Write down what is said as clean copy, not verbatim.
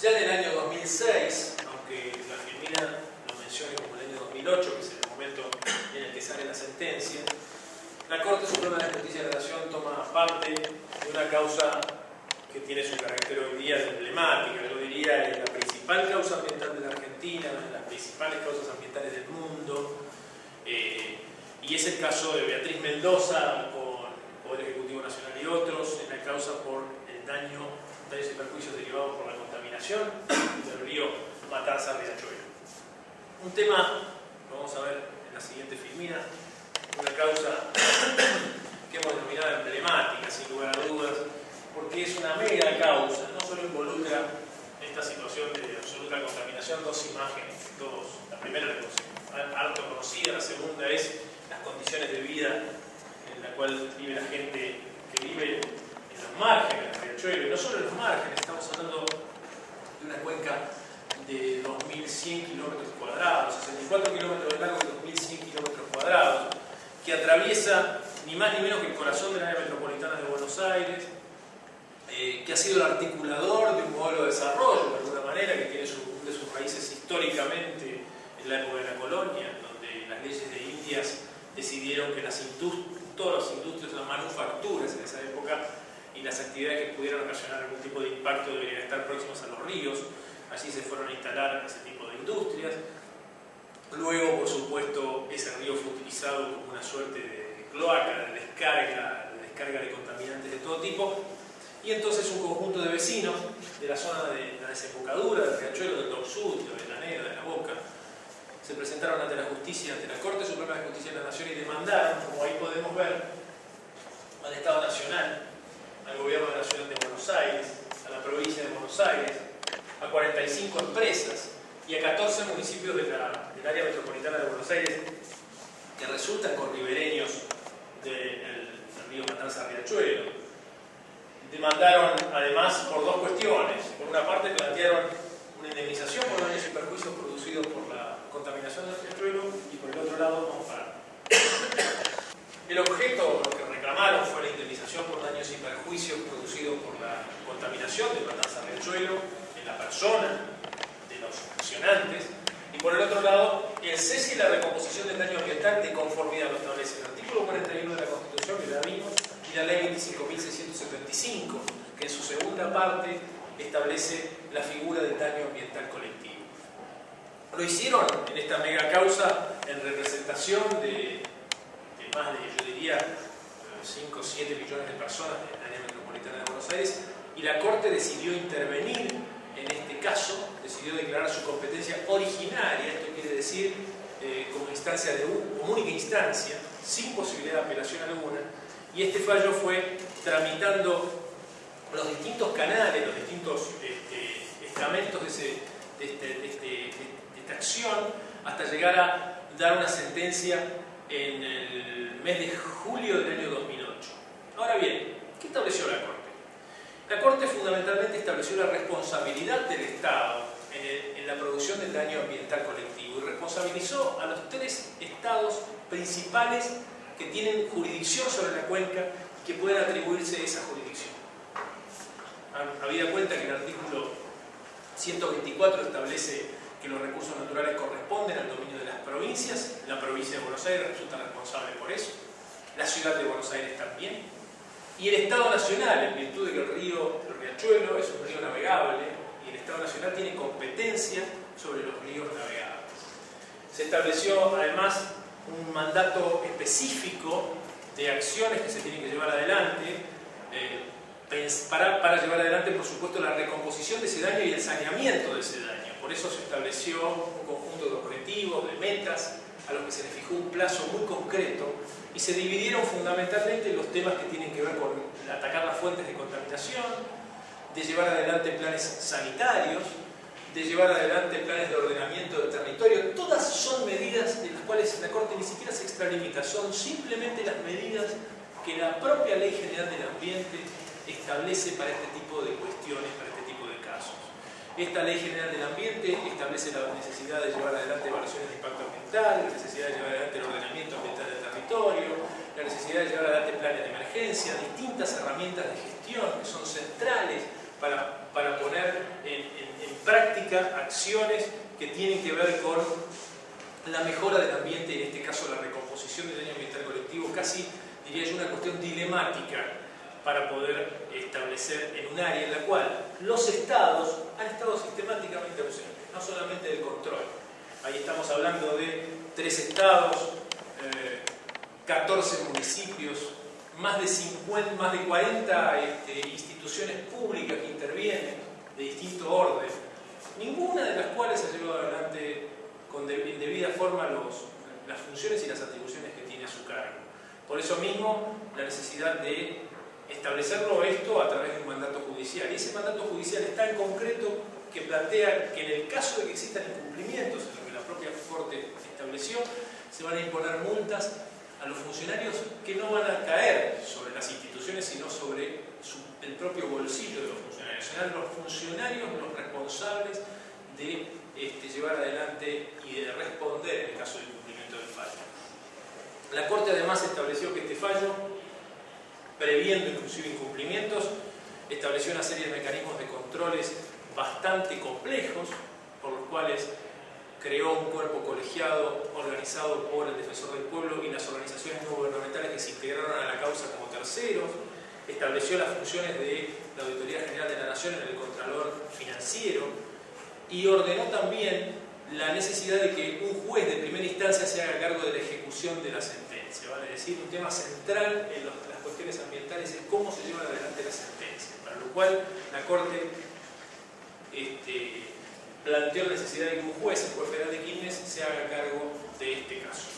Ya en el año 2006, aunque la Filmina lo mencione como el año 2008, que es el momento en el que sale la sentencia, la Corte Suprema de Justicia de la Nación toma parte de una causa que tiene su carácter hoy día de emblemática. Yo diría es la principal causa ambiental de la Argentina, una de las principales causas ambientales del mundo, y es el caso de Beatriz Mendoza con el Poder Ejecutivo Nacional y otros, en la causa por el daños y perjuicios derivados por la contaminación del río Matanza-Riachuelo. Un tema, lo vamos a ver en la siguiente filmina, una causa que hemos denominado emblemática, sin lugar a dudas, porque es una mega causa, no solo involucra esta situación de absoluta contaminación, dos imágenes, la primera es harto conocida, la segunda es las condiciones de vida en la cual vive la gente que vive en los márgenes del Riachuelo, y no solo en los márgenes, estamos hablando de una cuenca de 2.100 kilómetros cuadrados, 64 kilómetros de largo y 2.100 kilómetros cuadrados, que atraviesa ni más ni menos que el corazón del área metropolitana de Buenos Aires, que ha sido el articulador de un modelo de desarrollo, de alguna manera, que tiene de sus raíces históricamente en la época de la colonia, donde las leyes de Indias decidieron que todas las industrias, las manufacturas en esa época y las actividades que pudieran ocasionar algún tipo de impacto deberían estar próximas a los ríos. Allí se fueron a instalar ese tipo de industrias. Luego, por supuesto, ese río fue utilizado como una suerte de cloaca, de descarga de contaminantes de todo tipo. Y entonces un conjunto de vecinos de la zona de la desembocadura, del Riachuelo, del Dock Sud, de Avellaneda, de La Boca, se presentaron ante la justicia, ante la Corte Suprema de Justicia de la Nación y demandaron, como ahí podemos ver, al Estado Nacional, al Gobierno de la Ciudad de Buenos Aires, a la provincia de Buenos Aires, a 45 empresas y a 14 municipios del área metropolitana de Buenos Aires que resultan con ribereños del río Matanza-Riachuelo. Demandaron además por dos cuestiones. Por una parte plantearon una indemnización por daños y perjuicios producidos por la contaminación del Riachuelo y por el otro lado, vamos a parar. El objeto, lo que reclamaron fue la indemnización por daños y perjuicios producidos por la contaminación del Matanza-Riachuelo en la persona de los accionantes, y por el otro lado el cese y la recomposición del daño ambiental de conformidad lo establece el artículo 41 de la Constitución, que la vimos, y la ley 25.675, que en su segunda parte establece la figura del daño ambiental colectivo. Lo hicieron en esta mega causa en representación de más de, yo diría, 5 o 7 millones de personas en el área metropolitana de Buenos Aires, y la Corte decidió intervenir en este caso, decidió declarar su competencia originaria, esto quiere decir como instancia como única instancia, sin posibilidad de apelación alguna, y este fallo fue tramitando los distintos canales, los distintos estamentos de esta acción, hasta llegar a dar una sentencia en el mes de julio del año 2008. Ahora bien, ¿qué estableció la Corte? La Corte fundamentalmente estableció la responsabilidad del Estado en la producción del daño ambiental colectivo y responsabilizó a los 3 estados principales que tienen jurisdicción sobre la cuenca y que pueden atribuirse esa jurisdicción. Habida cuenta que el artículo 124 establece que los recursos naturales corresponden al dominio de las provincias, la provincia de Buenos Aires resulta responsable por eso, la ciudad de Buenos Aires también, y el Estado Nacional, en virtud de que el Riachuelo es un río navegable, y el Estado Nacional tiene competencia sobre los ríos navegables. Se estableció además un mandato específico de acciones que se tienen que llevar adelante para llevar adelante, por supuesto, la recomposición de ese daño y el saneamiento de ese daño. Por eso se estableció un conjunto de objetivos, de metas, a los que se les fijó un plazo muy concreto, y se dividieron fundamentalmente los temas que tienen que ver con atacar las fuentes de contaminación, de llevar adelante planes sanitarios, de llevar adelante planes de ordenamiento del territorio. Todas son medidas de las cuales la Corte ni siquiera se extralimita, son simplemente las medidas que la propia Ley General del Ambiente establece para este tipo de cuestiones, para este tipo de casos. Esta Ley General del Ambiente establece la necesidad de llevar adelante evaluaciones de impacto ambiental, la necesidad de llevar adelante el ordenamiento ambiental del territorio, la necesidad de llevar adelante planes de emergencia, distintas herramientas de gestión que son centrales para poner en práctica acciones que tienen que ver con la mejora del ambiente, en este caso la recomposición del daño ambiental colectivo, casi diría yo una cuestión dilemática para poder establecer en un área en la cual los estados han estado sistemáticamente ausentes, no solamente del control. Ahí estamos hablando de 3 estados, 14 municipios, más de 40 instituciones públicas que intervienen de distinto orden, ninguna de las cuales ha llevado adelante con debida forma las funciones y las atribuciones que tiene a su cargo. Por eso mismo, la necesidad de establecerlo esto a través de un mandato judicial. Y ese mandato judicial es tan concreto que plantea que en el caso de que existan incumplimientos, en lo que la propia Corte estableció, se van a imponer multas a los funcionarios que no van a caer sobre las instituciones, sino sobre el propio bolsillo de los funcionarios. Serán los funcionarios los responsables de llevar adelante y de responder en el caso del incumplimiento del fallo. La Corte además estableció que este fallo, previendo inclusive incumplimientos, estableció una serie de mecanismos de controles bastante complejos, por los cuales creó un cuerpo colegiado organizado por el Defensor del Pueblo y las organizaciones no gubernamentales que se integraron a la causa como terceros, estableció las funciones de la Auditoría General de la Nación en el Contralor Financiero y ordenó también la necesidad de que un juez de primera instancia se haga cargo de la ejecución de la sentencia. ¿Vale? Es decir, un tema central en las cuestiones ambientales es cómo se llevan adelante las sentencias, para lo cual la Corte planteó la necesidad de que un juez, el juez federal de Quilmes, se haga cargo de este caso.